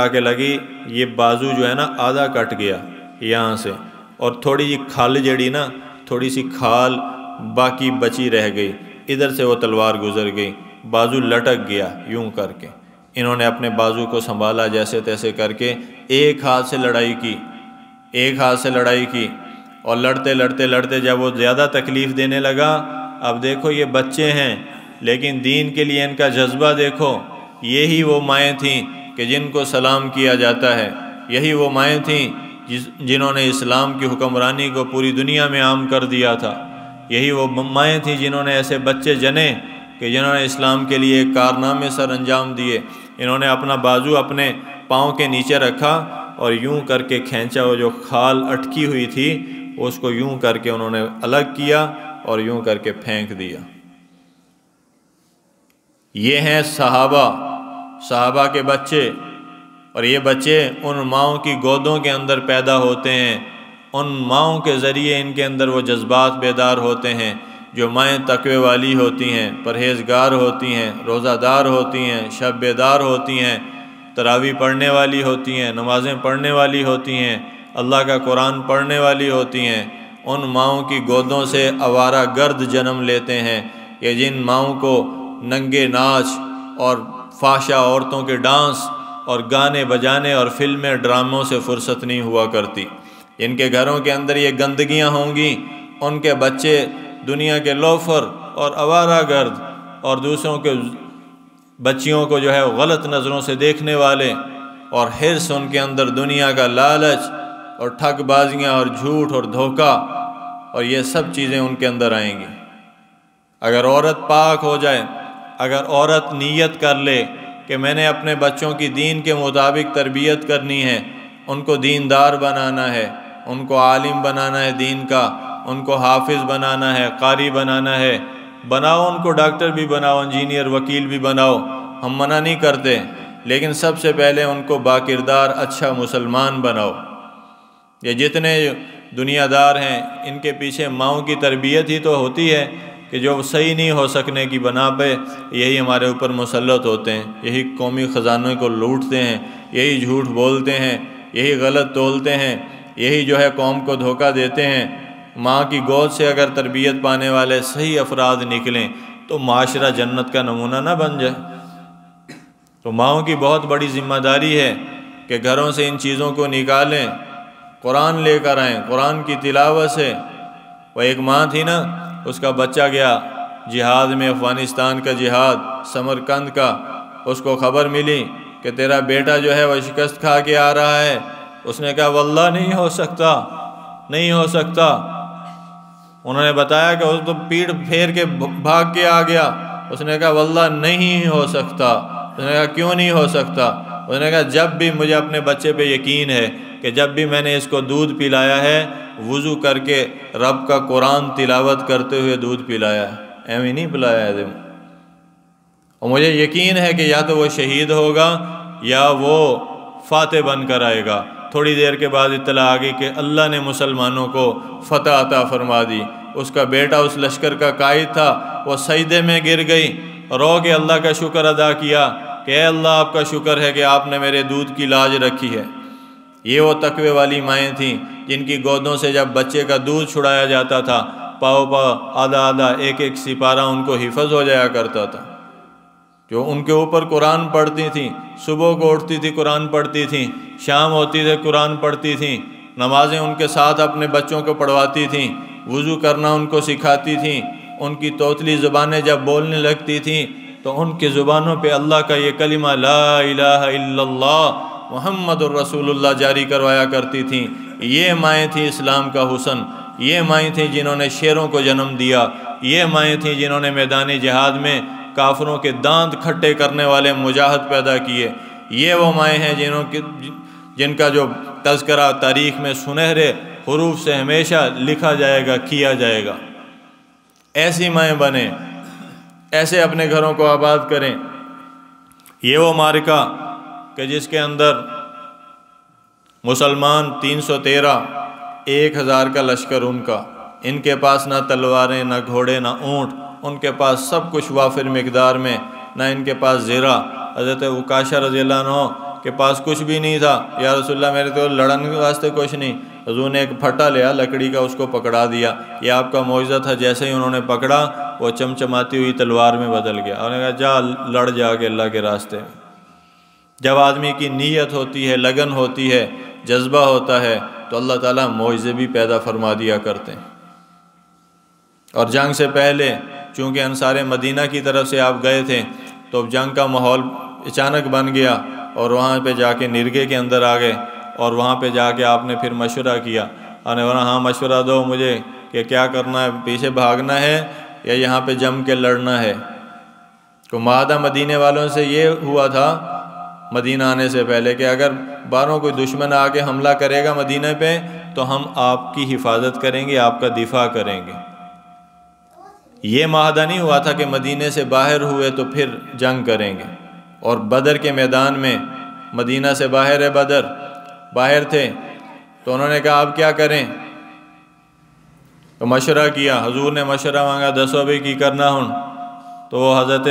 کے لگی، یہ بازو جو ہے نا آدھا کٹ گیا یہاں سے، اور تھوڑی جی کھال جڑی نا، تھوڑی سی کھال باقی بچی رہ گئی، ادھر سے وہ تلوار گزر گئی، بازو لٹک گیا یوں کر کے۔ انہوں نے اپنے بازو کو سنبھالا جیسے تیسے کر کے، ایک ہاتھ سے لڑائی کی، اور لڑتے جب وہ زیادہ تکلیف دینے لگا، اب دیکھو یہ بچے ہیں لیکن دین کے لیے ان کا جذبہ دیکھو، یہی وہ مائیں تھیں کہ جن کو سلام کیا جاتا ہے، یہی وہ مائیں تھیں جنہوں نے اسلام کی حکمرانی کو پوری دنیا میں عام کر دیا تھا، یہی وہ مائیں تھیں جنہوں نے ایسے بچے جنے کہ جنہوں نے اسلام کے لیے کارنامے سر انجام دیے۔ انہوں نے اپنا بازو اپنے پاؤں کے نیچے رکھا اور یوں کر کے کھینچا، وہ جو کھال اٹکی ہوئی تھی اس کو یوں کر کے انہوں نے الگ کیا اور یوں کر کے پھینک دیا۔ یہ ہیں صحابہ کے بچے، اور یہ بچے ان ماؤں کی گودوں کے اندر پیدا ہوتے ہیں، ان ماؤں کے ذریعے ان کے اندر وہ جذبات بیدار ہوتے ہیں، جو مائیں تقوی والی ہوتی ہیں، پرہیزگار ہوتی ہیں، روزہ دار ہوتی ہیں، شب بیدار ہوتی ہیں، تراویح پڑھنے والی ہوتی ہیں، نمازیں پڑھنے والی ہوتی ہیں، اللہ کا قرآن پڑھنے والی ہوتی ہیں، ان ماؤں کی گودوں سے آوارہ گرد جنم لیتے ہیں، کہ جن ماؤں کو ننگے ناچ اور فحشہ عورتوں کے ڈانس اور گانے بجانے اور فلمیں ڈراموں سے فرصت نہیں ہوا کرتی، ان کے گھروں کے اندر یہ گندگیاں ہوں گی، ان کے بچے دنیا کے لوفر اور آوارہ گرد اور دوسروں کے بچیوں کو جو ہے غلط نظروں سے دیکھنے والے، اور حرص ان کے اندر دنیا کا لالچ اور ٹھگ بازیاں اور جھوٹ اور دھوکہ، اور یہ سب چیزیں ان کے اندر آئیں گی۔ اگر عورت پاک ہو جائے، اگر عورت نیت کر لے کہ میں نے اپنے بچوں کی دین کے مطابق تربیت کرنی ہے، ان کو دیندار بنانا ہے، ان کو عالم بنانا ہے دین کا، ان کو حافظ بنانا ہے، قاری بنانا ہے، بناؤ، ان کو ڈاکٹر بھی بناؤ، انجینئر، وکیل بھی بناؤ، ہم منع نہیں کرتے، لیکن سب سے پہلے ان کو باکردار اچھا مسلمان بناؤ۔ یہ جتنے دنیا دار ہیں ان کے پیچھے ماؤں کی تربیت ہی تو ہوتی ہے کہ جو صحیح نہیں ہو سکنے کی بنا پہ یہی ہمارے اوپر مسلط ہوتے ہیں، یہی قومی خزانوں کو لوٹتے ہیں، یہی جھوٹ بولتے ہیں، یہی غلط تولتے ہیں، یہی جو ہے قوم کو دھوکہ دیتے ہیں۔ ماں کی گود سے اگر تربیت پانے والے صحیح افراد نکلیں تو معاشرہ جنت کا نمونہ نہ بن جائے۔ تو ماؤں کی بہت بڑی ذمہ داری ہے کہ گھروں سے ان چیزوں کو نکالیں، قرآن لے کر آئیں، قرآن کی تلاوت سے۔ وہ ایک ماں تھی نا، اس کا بچہ گیا جہاد میں، افغانستان کا جہاد، سمرقند کا، اس کو خبر ملی کہ تیرا بیٹا جو ہے وہ شکست کھا کے آ رہا ہے۔ اس نے کہا واللہ نہیں ہو سکتا، نہیں ہو سکتا۔ انہوں نے بتایا کہ اس تو پیٹھ پھیر کے بھاگ کے آ گیا۔ اس نے کہا واللہ نہیں ہو سکتا۔ اس نے کہا کیوں نہیں ہو سکتا؟ اس نے کہا جب بھی مجھے اپنے بچے پہ یقین ہے کہ جب بھی میں نے اس کو دودھ پلایا ہے وضو کر کے رب کا قرآن تلاوت کرتے ہوئے دودھ پلایا ہے، ایویں نہیں پلایا ہے۔ اور مجھے یقین ہے کہ یا تو وہ شہید ہوگا یا وہ فاتح بن کر آئے گا۔ تھوڑی دیر کے بعد اطلاع آ گئی کہ اللہ نے مسلمانوں کو فتح عطا فرما دی۔ اس کا بیٹا اس لشکر کا قائد تھا، وہ سجدے میں گر گئی، رو کے اللہ کا شکر ادا کیا کہ اے اللہ آپ کا شکر ہے کہ آپ نے میرے دودھ کی لاج رکھی ہے۔ یہ وہ تقوی والی مائیں تھیں جن کی گودوں سے جب بچے کا دودھ چھڑایا جاتا تھا پاؤ پاؤ آدھا آدھا ایک ایک سپارہ ان کو حفظ ہو جایا کرتا تھا، جو ان کے اوپر قرآن پڑھتی تھیں، صبح کو اٹھتی تھی قرآن پڑھتی تھیں، شام ہوتی تھی قرآن پڑھتی تھیں، نمازیں ان کے ساتھ اپنے بچوں کو پڑھواتی تھیں، وضو کرنا ان کو سکھاتی تھیں۔ ان کی توتلی زبانیں جب بولنے لگتی تھیں تو ان کی زبانوں پہ اللہ کا یہ کلمہ لا الہ الا اللہ محمد الرسول اللہ جاری کروایا کرتی تھیں۔ یہ مائیں تھیں اسلام کا حسن، یہ مائیں تھیں جنہوں نے شیروں کو جنم دیا، یہ مائیں تھیں جنہوں نے میدان جہاد میں کافروں کے دانت کھٹے کرنے والے مجاہد پیدا کیے۔ یہ وہ مائیں ہیں جن کا جو تذکرہ تاریخ میں سنہرے حروف سے ہمیشہ لکھا جائے گا، کیا جائے گا۔ ایسی مائیں بنیں، ایسے اپنے گھروں کو آباد کریں۔ یہ وہ معرکہ کہ جس کے اندر مسلمان 313، 1000 کا لشکر ان کا، ان کے پاس نہ تلواریں نہ گھوڑے نہ اونٹ، ان کے پاس سب کچھ وافر مقدار میں، نہ ان کے پاس زیرہ۔ حضرت عکاشہ رضی اللہ عنہ کے پاس کچھ بھی نہیں تھا۔ یا رسول اللہ میرے تو لڑن کے واسطے کچھ نہیں۔ حضور نے ایک پھٹا لیا لکڑی کا، اس کو پکڑا دیا، یہ آپ کا معجزہ تھا۔ جیسے ہی انہوں نے پکڑا وہ چمچماتی ہوئی تلوار میں بدل گیا، اور انہوں نے کہا جا لڑ جا کے اللہ کے راستے میں۔ جب آدمی کی نیت ہوتی ہے، لگن ہوتی ہے، جذبہ ہوتا ہے تو اللہ تعالیٰ معجزے بھی پیدا فرما دیا کرتے ہیں۔ اور جنگ سے پہلے چونکہ انصار مدینہ کی طرف سے آپ گئے تھے تو جنگ کا ماحول اچانک بن گیا، اور وہاں پہ جا کے نرگے کے اندر آ گئے، اور وہاں پہ جا کے آپ نے پھر مشورہ کیا، اور نے بولا ہاں مشورہ دو مجھے کہ کیا کرنا ہے، پیچھے بھاگنا ہے یا یہاں پہ جم کے لڑنا ہے۔ تو معاہدہ مدینے والوں سے یہ ہوا تھا مدینہ آنے سے پہلے کہ اگر باہروں کوئی دشمن آ کے حملہ کرے گا مدینہ پہ تو ہم آپ کی حفاظت کریں گے، آپ کا دفاع کریں گے۔ یہ معاہدہ نہیں ہوا تھا کہ مدینے سے باہر ہوئے تو پھر جنگ کریں گے۔ اور بدر کے میدان میں، مدینہ سے باہر ہے بدر، باہر تھے تو انہوں نے کہا اب کیا کریں، تو مشورہ کیا۔ حضور نے مشورہ مانگا دسو بھی کی کرنا ہوں، تو وہ حضرت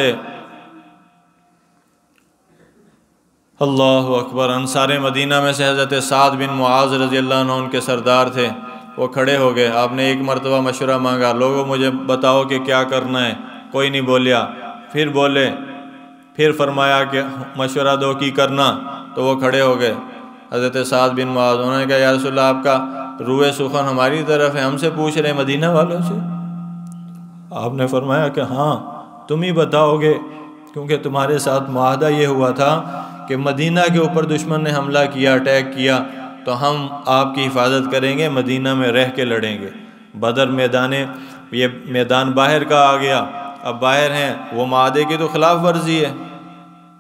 اللہ اکبر انصار مدینہ میں سے حضرت سعد بن معاذ رضی اللہ عنہ ان کے سردار تھے، وہ کھڑے ہو گئے۔ آپ نے ایک مرتبہ مشورہ مانگا، لوگوں مجھے بتاؤ کہ کیا کرنا ہے، کوئی نہیں بولیا۔ پھر بولے، پھر فرمایا کہ مشورہ دو کی کرنا، تو وہ کھڑے ہو گئے حضرت سعد بن معاذ۔ انہوں نے کہا یا رسول اللہ آپ کا روئے سخن ہماری طرف ہے، ہم سے پوچھ رہے ہیں مدینہ والوں سے؟ آپ نے فرمایا کہ ہاں تم ہی بتاؤ گے، کیونکہ تمہارے ساتھ معاہدہ یہ ہوا تھا کہ مدینہ کے اوپر دشمن نے حملہ کیا، اٹیک کیا تو ہم آپ کی حفاظت کریں گے، مدینہ میں رہ کے لڑیں گے۔ بدر یہ میدان باہر کا آ گیا، اب باہر ہیں، وہ معاہدے کی تو خلاف ورزی ہے،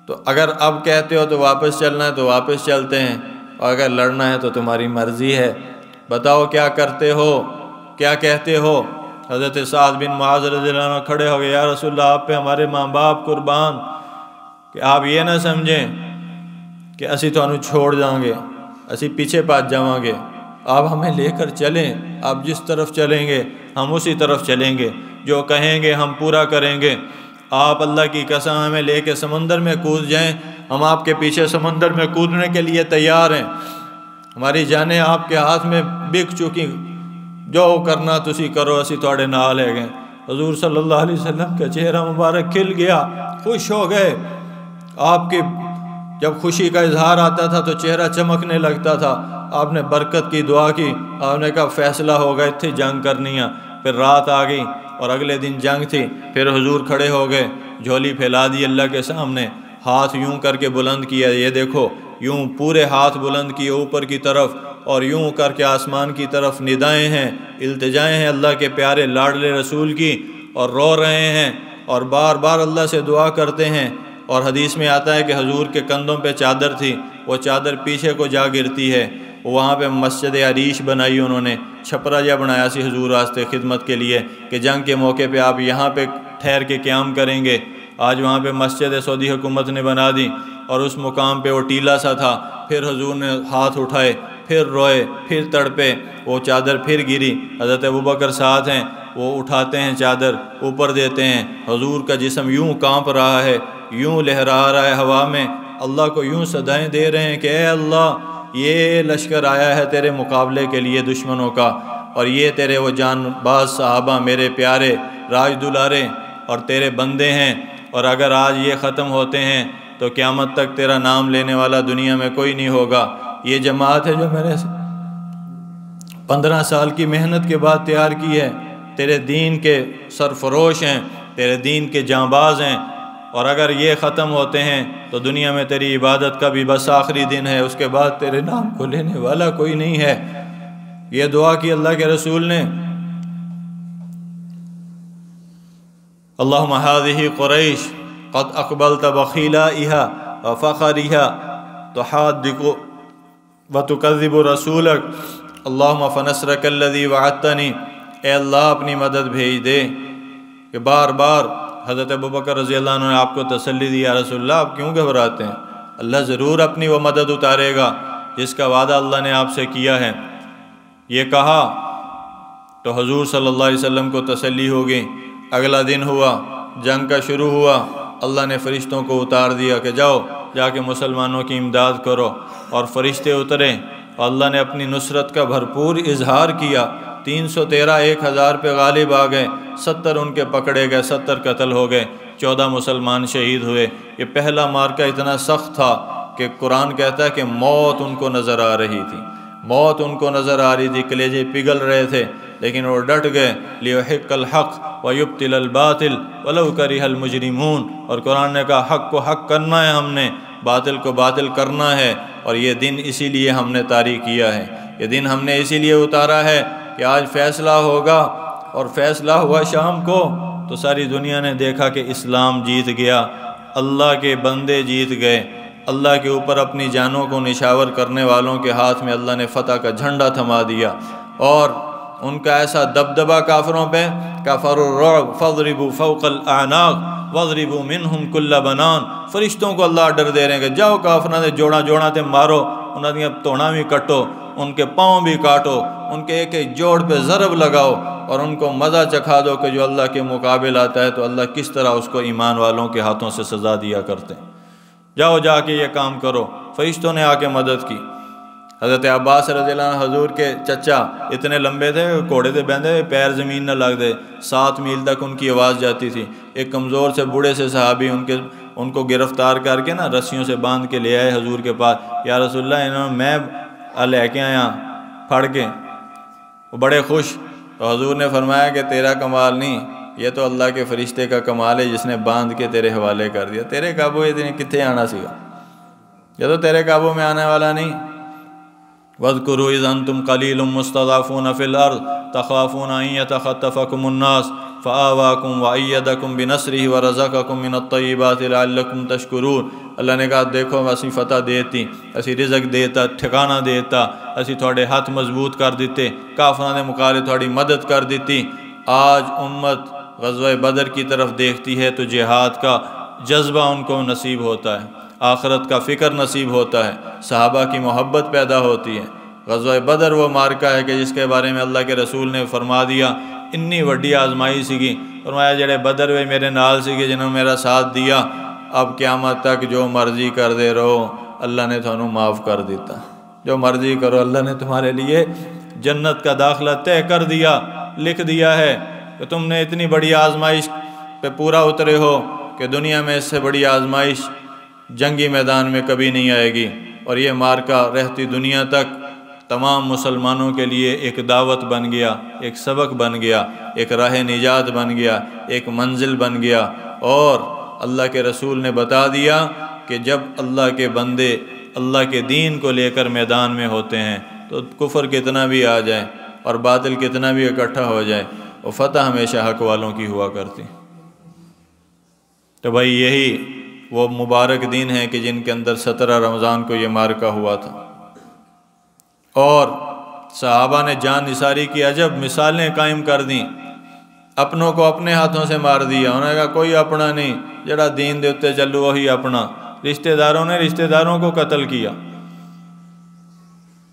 تو اگر اب کہتے ہو تو واپس چلنا ہے تو واپس چلتے ہیں، اور اگر لڑنا ہے تو تمہاری مرضی ہے، بتاؤ کیا کرتے ہو، کیا کہتے ہو؟ حضرت سعد بن معاذ رضی اللہ عنہ کھڑے ہو گئے، یا رسول اللہ آپ پہ ہمارے ماں باپ قربان، کہ آپ یہ نہ سمجھیں کہ اسی تو چھوڑ جائیں گے، اسی پیچھے پاس جاؤں گے، آپ ہمیں لے کر چلیں، آپ جس طرف چلیں گے ہم اسی طرف چلیں گے، جو کہیں گے ہم پورا کریں گے۔ آپ اللہ کی قسم ہمیں لے کے سمندر میں کود جائیں، ہم آپ کے پیچھے سمندر میں کودنے کے لیے تیار ہیں، ہماری جانیں آپ کے ہاتھ میں بک چکی، جو کرنا تسی کرو، اسی تھوڑے نال ہے گئے۔ حضور صلی اللہ علیہ وسلم کا چہرہ مبارک کھل گیا، خوش ہو گئے۔ آپ کی جب خوشی کا اظہار آتا تھا تو چہرہ چمکنے لگتا تھا۔ آپ نے برکت کی دعا کی، آپ نے کہا فیصلہ ہو گئے تھے جنگ کرنی ہے۔ پھر رات آ گئی اور اگلے دن جنگ تھی۔ پھر حضور کھڑے ہو گئے، جھولی پھیلا دی اللہ کے سامنے، ہاتھ یوں کر کے بلند کیا، یہ دیکھو، یوں پورے ہاتھ بلند کیے اوپر کی طرف، اور یوں کر کے آسمان کی طرف ندائیں ہیں، التجائیں ہیں اللہ کے پیارے لاڈلے رسول کی، اور رو رہے ہیں اور بار بار اللہ سے دعا کرتے ہیں۔ اور حدیث میں آتا ہے کہ حضور کے کندھوں پہ چادر تھی، وہ چادر پیچھے کو جا گرتی ہے۔ وہاں پہ مسجد عریش بنائی، انہوں نے چھپرا جا بنایا سی حضور واسطے خدمت کے لیے کہ جنگ کے موقع پہ آپ یہاں پہ ٹھہر کے قیام کریں گے۔ آج وہاں پہ مسجد سعودی حکومت نے بنا دی، اور اس مقام پہ وہ ٹیلا سا تھا۔ پھر حضور نے ہاتھ اٹھائے، پھر روئے، پھر تڑپے، وہ چادر پھر گری۔ حضرت ابوبکر ساتھ ہیں، وہ اٹھاتے ہیں چادر، اوپر دیتے ہیں۔ حضور کا جسم یوں کانپ رہا ہے، یوں لہرا رہا ہے ہوا میں، اللہ کو یوں صدائیں دے رہے ہیں کہ اے اللہ، یہ لشکر آیا ہے تیرے مقابلے کے لیے دشمنوں کا، اور یہ تیرے وہ جان باز صحابہ میرے پیارے راج دلارے اور تیرے بندے ہیں، اور اگر آج یہ ختم ہوتے ہیں تو قیامت تک تیرا نام لینے والا دنیا میں کوئی نہیں ہوگا۔ یہ جماعت ہے جو میں نے 15 سال کی محنت کے بعد تیار کی ہے، تیرے دین کے سرفروش ہیں، تیرے دین کے جانباز ہیں، اور اگر یہ ختم ہوتے ہیں تو دنیا میں تیری عبادت کا بھی بس آخری دن ہے، اس کے بعد تیرے نام کو لینے والا کوئی نہیں ہے۔ یہ دعا کی اللہ کے رسول نے۔ اللہم ہذہ قریش قد اقبلت بخیلائہا وفخرہا تحادق وتکذب رسولک اللہم فنصرک الذی وعدتنی۔ اے اللہ اپنی مدد بھیج دے، کہ بار بار حضرت ابوبکر رضی اللہ عنہ نے آپ کو تسلی دی، یا رسول اللہ آپ کیوں گھبراتے ہیں، اللہ ضرور اپنی وہ مدد اتارے گا جس کا وعدہ اللہ نے آپ سے کیا ہے۔ یہ کہا تو حضور صلی اللہ علیہ وسلم کو تسلی ہو گئی۔ اگلا دن ہوا، جنگ کا شروع ہوا، اللہ نے فرشتوں کو اتار دیا کہ جاؤ جا کے مسلمانوں کی امداد کرو، اور فرشتے اترے اور اللہ نے اپنی نصرت کا بھرپور اظہار کیا۔ 313 1000 پہ غالب آ گئے، 70 ان کے پکڑے گئے، 70 قتل ہو گئے، 14 مسلمان شہید ہوئے۔ یہ پہلا مارکہ اتنا سخت تھا کہ قرآن کہتا ہے کہ موت ان کو نظر آ رہی تھی، موت ان کو نظر آ رہی تھی، کلیجے پگھل رہے تھے، لیکن وہ ڈٹ گئے۔ لِيُحِقَّ الْحَقَّ وَيُبْطِلَ الْبَاطِلَ وَلَوْ كَرِهَ الْمُجْرِمُونَ۔ اور قرآن نے کہا حق کو حق کرنا ہے، ہم نے باطل کو باطل کرنا ہے، اور یہ دن اسی لیے ہم نے طاری کیا ہے، یہ دن ہم نے اسی لیے اتارا ہے کہ آج فیصلہ ہوگا۔ اور فیصلہ ہوا شام کو تو ساری دنیا نے دیکھا کہ اسلام جیت گیا، اللہ کے بندے جیت گئے، اللہ کے اوپر اپنی جانوں کو نشاور کرنے والوں کے ہاتھ میں اللہ نے فتح کا جھنڈا تھما دیا، اور ان کا ایسا دبدبا کافروں پہ، کفروا الرعب فاضربوا فوق الاعناق واضربوا منهم كل بنان۔ فرشتوں کو اللہ آرڈر دے رہے ہیں کہ جاؤ کافراں دے جوڑا جوڑا تے مارو، انہاں دیاں توڑاں بھی کٹو، ان کے پاؤں بھی کاٹو، ان کے ایک ایک جوڑ پہ ضرب لگاؤ، اور ان کو مزہ چکھا دو کہ جو اللہ کے مقابل آتا ہے تو اللہ کس طرح اس کو ایمان والوں کے ہاتھوں سے سزا دیا کرتے ہیں۔ جاؤ جا کے یہ کام کرو۔ فرشتوں نے آ کے مدد کی۔ حضرت عباس رضی اللہ عنہ حضور کے چچا اتنے لمبے تھے، گھوڑے سے بندھے پیر زمین نہ لگ دے، 7 میل تک ان کی آواز جاتی تھی۔ ایک کمزور سے بوڑھے سے صحابی ان کو گرفتار کر کے رسیوں سے باندھ کے لے آئے حضور کے پاس۔ یا رسول اللہ، انہوں نے میں لے کے آیا پھڑ کے، وہ بڑے خوش۔ تو حضور نے فرمایا کہ تیرا کمال نہیں، یہ تو اللہ کے فرشتے کا کمال ہے جس نے باندھ کے تیرے حوالے کر دیا۔ تیرے قابو یہ کتنے آنا سیگا، یہ تو تیرے قابو میں آنے والا نہیں۔ وَاذْكُرُوا إِذْ أَنْتُمْ قَلِيلٌ مُّسْتَضْعَفُونَ فِي الْأَرْضِ تَخَافُونَ أَن يَتَخَطَّفَكُمُ النَّاسُ فَآوَاكُمْ وَأَيَّدَكُم بِنَصْرِهِ وَرَزَقَكُم مِّنَ الطَّيِّبَاتِ لَعَلَّكُمْ تَشْكُرُونَ۔ اللہ نے کہا دیکھو اسی فتح دیتی، اسی رزق دیتا، ٹھکانہ دیتا، اسی تھوڑے ہاتھ مضبوط کر دیتے، کافراں دے مقابلے تھوڑی مدد کر دیتی۔ آج امت غزوہ بدر کی طرف دیکھتی ہے تو جہاد کا جذبہ ان کو نصیب ہوتا ہے۔ آخرت کا فکر نصیب ہوتا ہے، صحابہ کی محبت پیدا ہوتی ہے۔ غزوہ بدر وہ مارکہ ہے کہ جس کے بارے میں اللہ کے رسول نے فرما دیا انی وڈی آزمائی سیگی، فرمایا جڑے بدر وے میرے نال سیگے جنہوں میرا ساتھ دیا، اب قیامت تک جو مرضی کر دے رہو اللہ نے تھانوں معاف کر دیتا، جو مرضی کرو اللہ نے تمہارے لیے جنت کا داخلہ طے کر دیا، لکھ دیا ہے کہ تم نے اتنی بڑی آزمائش پہ پورا اترے ہو کہ دنیا میں اس سے بڑی آزمائش جنگی میدان میں کبھی نہیں آئے گی۔ اور یہ مارکہ رہتی دنیا تک تمام مسلمانوں کے لیے ایک دعوت بن گیا، ایک سبق بن گیا، ایک راہ نجات بن گیا، ایک منزل بن گیا۔ اور اللہ کے رسول نے بتا دیا کہ جب اللہ کے بندے اللہ کے دین کو لے کر میدان میں ہوتے ہیں تو کفر کتنا بھی آ جائے اور باطل کتنا بھی اکٹھا ہو جائے، وہ فتح ہمیشہ حق والوں کی ہوا کرتی۔ تو بھائی یہی وہ مبارک دن ہے کہ جن کے اندر 17 رمضان کو یہ مارکہ ہوا تھا، اور صحابہ نے جان نثاری کی عجب مثالیں قائم کر دیں، اپنوں کو اپنے ہاتھوں سے مار دیا، انہوں نے کہا کوئی اپنا نہیں، جڑا دین دے اتے چلو وہی اپنا۔ رشتہ داروں نے رشتہ داروں کو قتل کیا۔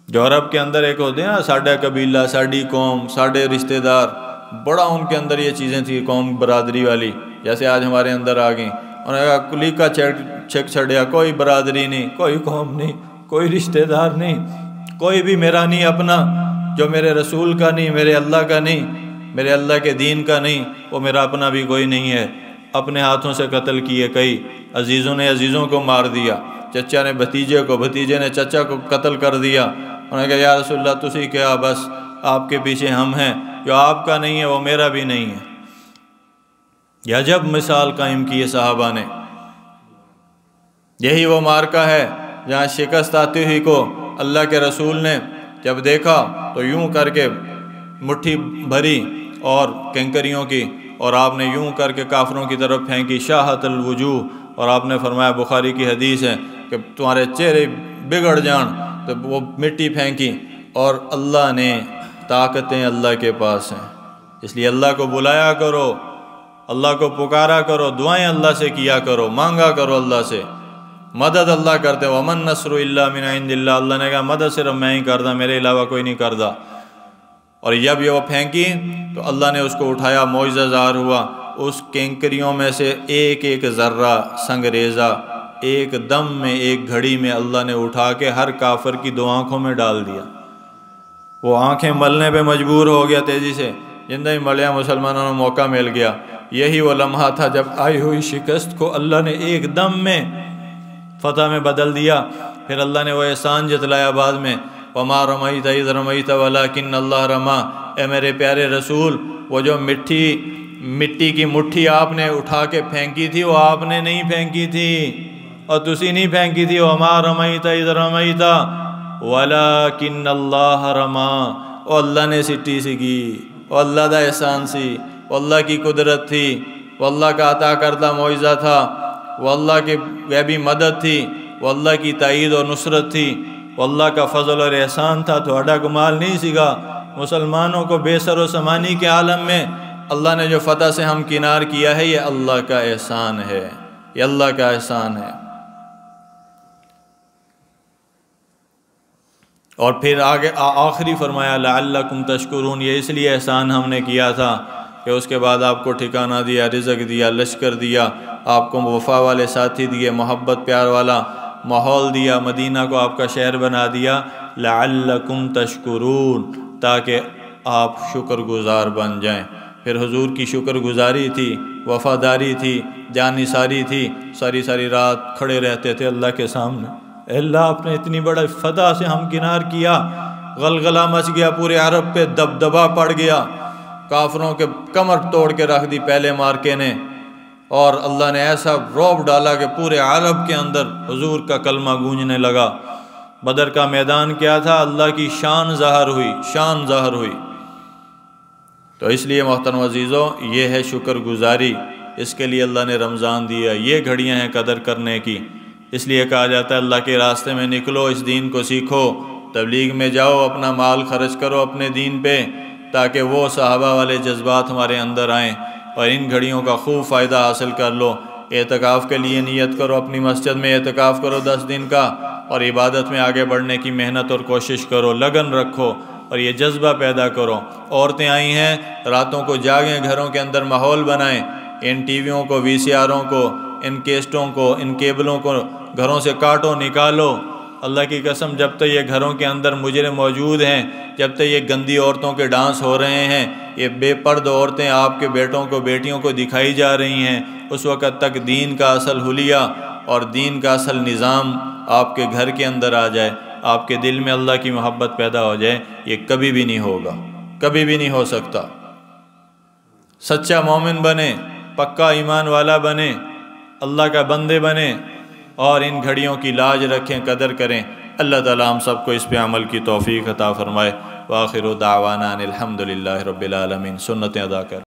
جو عرب کے اندر ایک ہوتے ہیں نا، ساڈا قبیلہ، ساڈی قوم، ساڈے رشتہ دار، بڑا ان کے اندر یہ چیزیں تھیں قوم برادری والی، جیسے آج ہمارے اندر آ گئیں۔ انہوں نے کہا کلی کا چھک چھڑیا، کوئی برادری نہیں، کوئی قوم نہیں، کوئی رشتہ دار نہیں، کوئی بھی میرا نہیں اپنا، جو میرے رسول کا نہیں، میرے اللہ کا نہیں، میرے اللہ کے دین کا نہیں، وہ میرا اپنا بھی کوئی نہیں ہے۔ اپنے ہاتھوں سے قتل کیے کئی، عزیزوں نے عزیزوں کو مار دیا، چچا نے بھتیجے کو، بھتیجے نے چچا کو قتل کر دیا۔ انہوں نے کہا یا رسول اللہ تسی کیا، بس آپ کے پیچھے ہم ہیں، جو آپ کا نہیں ہے وہ میرا بھی نہیں ہے۔ یہ عجب مثال قائم کی ہے صحابہ نے۔ یہی وہ مارکہ ہے جہاں شکست آتی ہوئی کو اللہ کے رسول نے جب دیکھا تو یوں کر کے مٹھی بھری اور کنکریوں کی، اور آپ نے یوں کر کے کافروں کی طرف پھینکی، شاہت الوجوہ، اور آپ نے فرمایا، بخاری کی حدیث ہے کہ تمہارے چہرے بگڑ جان، تو وہ مٹی پھینکی۔ اور اللہ نے، طاقتیں اللہ کے پاس ہیں، اس لیے اللہ کو بلایا کرو، اللہ کو پکارا کرو، دعائیں اللہ سے کیا کرو، مانگا کرو اللہ سے، مدد اللہ کرتے۔ وَمَن نَّصْرُ إِلَّا مِنْ عِنْدِ اللَّهِ، اللہ نے کہا مدد صرف میں ہی کردا، میرے علاوہ کوئی نہیں کردا۔ اور جب یہ وہ پھینکی تو اللہ نے اس کو اٹھایا، معجزہ ظاہر ہوا، اس کینکریوں میں سے ایک ایک ذرہ سنگریزہ ایک دم میں، ایک گھڑی میں اللہ نے اٹھا کے ہر کافر کی 2 آنکھوں میں ڈال دیا۔ وہ آنکھیں ملنے پہ مجبور ہو گیا تیزی سے، جندہ ہی ملیا مسلمانوں کو موقع مل گیا۔ یہی وہ لمحہ تھا جب آئی ہوئی شکست کو اللہ نے ایک دم میں فتح میں بدل دیا۔ پھر اللہ نے وہ احسان جتلایا بعد میں، وَمَا رَمَيْتَ إِذْ رَمَيْتَ وَلَكِنَّ اللَّهَ رَمَى، اے میرے پیارے رسول، وہ جو مٹی کی مٹھی آپ نے اٹھا کے پھینکی تھی وہ آپ نے نہیں پھینکی تھی، اور تسی نہیں پھینکی تھی۔ وَمَا رَمَيْتَ إِذْ رَمَيْتَ وَلَكِنَّ اللَّهَ رَمَى، وہ اللہ نے سٹی سیگی، وہ اللہ دا احسان سی، وہ اللہ کی قدرت تھی، وہ اللہ کا عطا کردہ معجزہ تھا، وہ اللہ کی غیبی مدد تھی، وہ اللہ کی تائید اور نصرت تھی، وہ اللہ کا فضل اور احسان تھا، تھوڑا کمال نہیں سیگا۔ مسلمانوں کو بے سر و سامانی کے عالم میں اللہ نے جو فتح سے ہم کنار کیا ہے، یہ اللہ کا احسان ہے، یہ اللہ کا احسان ہے۔ اور پھر آگے آخری فرمایا لعلکم تشکرون، یہ اس لیے احسان ہم نے کیا تھا کہ اس کے بعد آپ کو ٹھکانہ دیا، رزق دیا، لشکر دیا، آپ کو وفا والے ساتھی دیے، محبت پیار والا ماحول دیا، مدینہ کو آپ کا شہر بنا دیا، لعلکم تشکرون، تاکہ آپ شکر گزار بن جائیں۔ پھر حضور کی شکر گزاری تھی، وفاداری تھی، جان نثاری تھی، ساری رات کھڑے رہتے تھے اللہ کے سامنے، اے اللہ آپ نے اتنی بڑا فتح سے ہم کنار کیا، غلغلہ مچ گیا، پورے عرب پہ دبدبا پڑ گیا، کافروں کے کمر توڑ کے رکھ دی پہلے مارکے نے، اور اللہ نے ایسا رعب ڈالا کہ پورے عرب کے اندر حضور کا کلمہ گونجنے لگا۔ بدر کا میدان کیا تھا؟ اللہ کی شان ظاہر ہوئی۔ تو اس لیے محترم عزیزوں، یہ ہے شکر گزاری، اس کے لیے اللہ نے رمضان دیا، یہ گھڑیاں ہیں قدر کرنے کی۔ اس لیے کہا جاتا ہے اللہ کے راستے میں نکلو، اس دین کو سیکھو، تبلیغ میں جاؤ، اپنا مال خرچ کرو اپنے دین پہ، تاکہ وہ صحابہ والے جذبات ہمارے اندر آئیں، اور ان گھڑیوں کا خوب فائدہ حاصل کر لو۔ اعتکاف کے لیے نیت کرو، اپنی مسجد میں اعتکاف کرو 10 دن کا، اور عبادت میں آگے بڑھنے کی محنت اور کوشش کرو، لگن رکھو اور یہ جذبہ پیدا کرو۔ عورتیں آئی ہیں، راتوں کو جاگیں، گھروں کے اندر ماحول بنائیں، ان ٹی ویوں کو، وی سی آروں کو، ان کیسٹوں کو، ان کیبلوں کو گھروں سے کاٹو، نکالو۔ اللہ کی قسم جب تک یہ گھروں کے اندر مجرم موجود ہیں، جب تک یہ گندی عورتوں کے ڈانس ہو رہے ہیں، یہ بے پرد عورتیں آپ کے بیٹوں کو، بیٹیوں کو دکھائی جا رہی ہیں، اس وقت تک دین کا اصل حلیہ اور دین کا اصل نظام آپ کے گھر کے اندر آ جائے، آپ کے دل میں اللہ کی محبت پیدا ہو جائے، یہ کبھی بھی نہیں ہوگا، کبھی بھی نہیں ہو سکتا۔ سچا مومن بنے، پکا ایمان والا بنے، اللہ کا بندے بنے، اور ان گھڑیوں کی لاج رکھیں، قدر کریں۔ اللہ تعالیٰ ہم سب کو اس پہ عمل کی توفیق عطا فرمائے۔ وآخر دعوانا ان الحمدللہ رب العالمین۔ سنتیں ادا کر